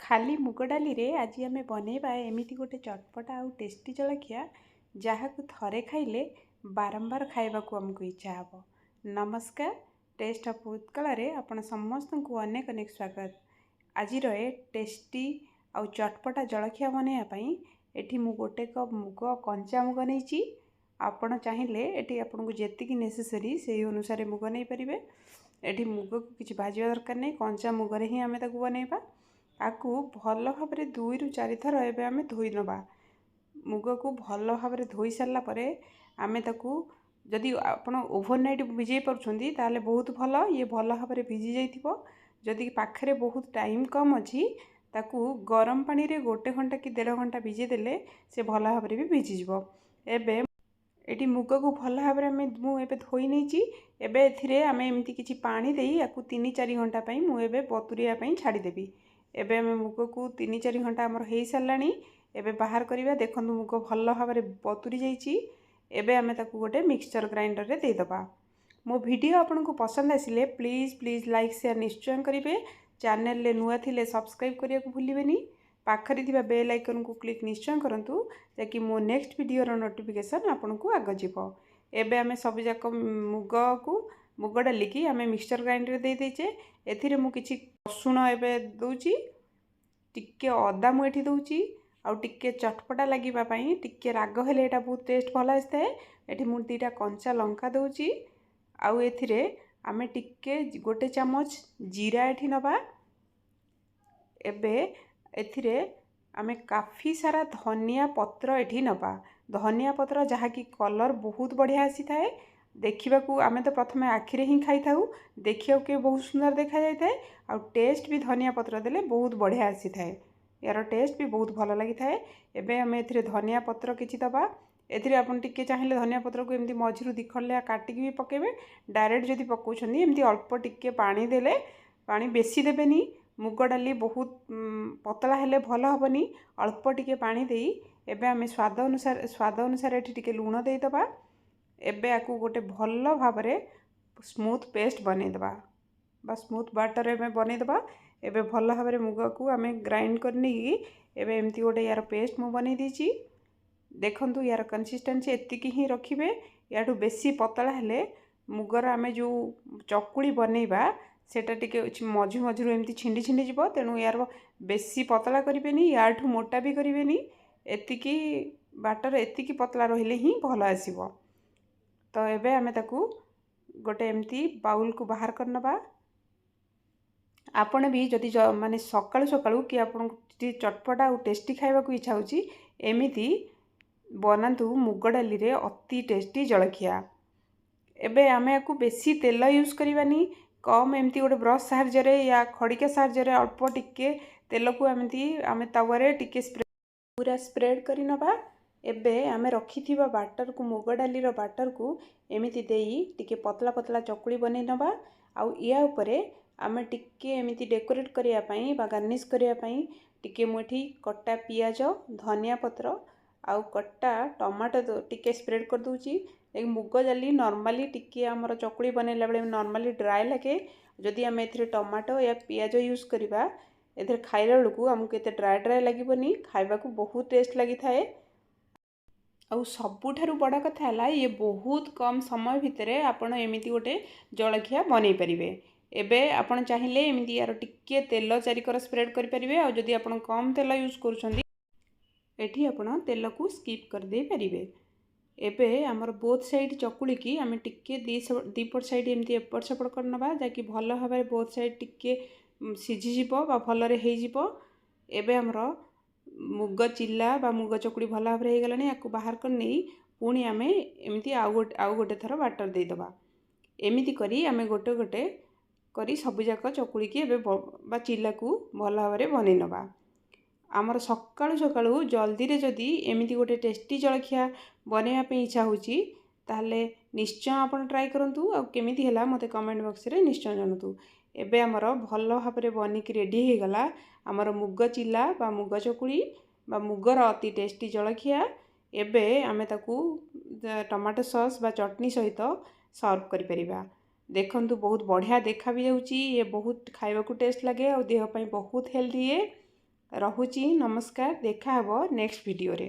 खाली मुग डाली रे आज आम बनैबा एमती गोटे चटपटा आउ टेस्टी जलखिया जहाँ थरे खाइले बारंबार खाइबाकू आमको इच्छा हब। नमस्कार, टेस्ट ऑफ उत्कल रे आपण समस्त को अनेक अनेक स्वागत। आज टेस्टी आउ चटपटा जलखिया बनैया एठी मु गोटे कप मुग कंचा मुग नहीं आपण चाहिए एटी आपन को जेतिकी नेसेसरी से अनुसार मुग नहीं पारे। एठी मुग को किसी भाजवा दरकार नहीं, कंचा मुगरे ही आम ताकू बनैबा। आकु भल भाव 2 ରୁ 4 थर एबे आमे धोई नबा। मुग को भल भाव धोई सारा पर आमे ताकू जदि आपण ओवरनाइट भिजै परछंती ताले बहुत भल, ये भल भाव भिजी जाइथिबो। जदि पाखरे बहुत टाइम कम अछि ताकू गरम पानी रे 1 घंटा कि 1.5 घंटा भिजे देले से भल भाव भी भिजी जिवो। एबे एटी मुग को भल भाव मु एबे धोई नैची। एबे एथिरे आमे एमती किछि पानी देई याकू 3-4 घंटा पई मु एबे बतुरिया पई छाडी देबी। एबे आमे मुग को 3-4 घंटा हमर हेई सारलानी। एबे बाहर करिबा। देखंतु मुग भल भाव बतुरी जाइछि। एबे आमे ताकू गोटे मिक्सचर ग्राइंडर रे दे दबा। मो वीडियो आपन को पसंद आसिले प्लीज लाइक शेयर निश्चय करिवे। चैनल ले नुआ थिले सब्सक्राइब करिया को भूलिबेनी। पाखरे थिबा बेल आइकन को क्लिक निश्चय करंतु ताकि मो नेक्स्ट वीडियो रो नोटिफिकेशन आपन को आग जिवो। एबे आमे सब जाक मुग डाली की आमे मिक्सचर ग्राइंडर दे देचे। एथिरे मु किछि रसुण एबे दउची, टिके अदा मु एठी दउची, आउ टिके चटपटा लागिबा पई टिके राग हेले एटा बहुत टेस्ट भल आस्ते। एठी मु 2टा कंचा लंका दउची, आउ एथिरे आमे टिके गोटे चम्मच जीरा एठी नबा। एबे एथिरे आमे काफी सारा धनिया पत्र एठी नबा। धनिया पत्र जहा की कलर बहुत बढ़िया आसी थाए। देखिबा को आमे तो प्रथमे आखिरे ही खाई थाउ, देखियो के बहुत सुंदर देखा जाय थाए। आ टेस्ट भी धनिया पत्र देले बहुत बढ़िया आसी थाए। यार टेस्ट भी बहुत भल लगी थाए। एबे आमे एथिरे धनिया पत्र किछि दबा। एथिरे आपन टिके चाहिए धनिया पत्र को एमती मझिरु दिखलिया काटिक भी पकेबे। डायरेक्ट जदि पकोछन्ती एमती अल्प टिके पानी देले, पानी बेसी देबेनी। मुग डाली बहुत पतला हेले भल हबनी। अल्प टिके पानी देई एबे आमे स्वाद अनुसार एठी टिके लूण देई दबा। एबे आकु गोटे भल भाव स्मूथ पेस्ट बनै दबा बा स्मूथ बैटर एबे बनै दबा। एबे भल भाव मुग को आमे ग्राइंड करनी एबे एमती गोटे यार पेस्ट मु बनै दीची। देखंतु यार कंसिस्टेंसी एतिकी ही रखिबे। याठू बेसी पतला हेले मुगर आमे जो चकुली बनैबा सेटा टिके मझिरु एमती छिंडी जिवो। तेणु यार बेसी पतला करिबेनी, याठू मोटा भी करिबेनी। एतिकी बैटर एतिकी पतला रहिले ही भल आसीबो। तो एबे आमे ताकू गोटे एमती बाउल को बाहर करनबा। आपण भी जदि माने सकाळु सकाळु कि आपण चटपटा और टेस्टी खाइबा को इच्छा होची एमिति बनातु मुग डाली रे अति टेस्टी जलखिया। एबे आमे आकु बेसी तेल यूज करिवानी, कम एमती गोटे ब्रश साहाय्य रे या खड़िका साहाय्य रे अल्प टिके तेल को एमती आमे तवा रे टिके पूरा स्प्रेड करि नबा। एबे आमे रखिथिबा बैटर को मुग डाली रो बैटर को एमिति देई टिके पतला पतला चकुली बनै नबा। आउ या उपरे आमे टिके एमिति डेकोरेट करिया पई बा गार्निश करिया पई टिके मुठी कट्टा पियाज, धनिया पत्र आउ कट्टा टमाटो टिके स्प्रेड कर दूची। एक मुग डाली नॉर्मली टिके हमर चकुली बनैला बेले नॉर्मली ड्राई लगे। जदि आमे एथिरे टमाटो या पियाज यूज करिबा एथिरे खाइला बेलकू हमकु एते ड्राई लागीबनी, खाइबा को बहुत टेस्ट लागि थाए। आउ सबुठारु बड़ा कथा है ये बहुत कम समय भितर आपण एमिति गोटे जलखिया बनै परिबे। एबे आपण चाहिए एमिति यार टिके तेल चारिकर स्प्रेड करि परिबे। आ जदि आपण कम तेल यूज करूछंती एठी आपण तेल को स्किप कर दे परिबे। एबे हमर बोथ साइड चकुली की आमे टिके दीपट साइड एमिति एपट सेपट करनबा जाकि भल भाबरे बोथ साइड टिके सिझी जिवो बा भल रे हेई जिवो। एबे हमर मुग चिल्ला बा मुग चकुड़ी भल भाव हो गलानी। याकू बाहर कर नहीं पुणी आमे एमती आउ गोटे थर बैटर दे दबा। एमिति करी आमे गोटे गोटे करी सब जाक चकुड़ी की एबे बा चिल्ला को भल भाव बनै नबा। आमर सकाळु सकाळु जल्दी रे जदि एमिति गोटे टेस्टी जलखिया बनैया पे इच्छा होची ताहले निश्चय आपण ट्राई करंतु। आ केमिति हैला मते कमेंट बॉक्स रे निश्चय जानतु। एबे आमर भल भाव बनिक रेडी हो गला आमर मुग चिल्ला बा मुग चकुड़ी बा मुगर अति टेस्टी जलखिया। एबे आमे ताकू टमाटो सॉस बा चटनी सहित सर्व करि परिबा। देखंतु बहुत बढ़िया देखा भी जाउची। ये बहुत खाइबा को टेस्ट लगे और देह पई बहुत हेल्दी है। ରହୁଛି। ନମସ୍କାର, ଦେଖା ହେବ ନେକ୍ସଟ ଭିଡ଼ିଓରେ।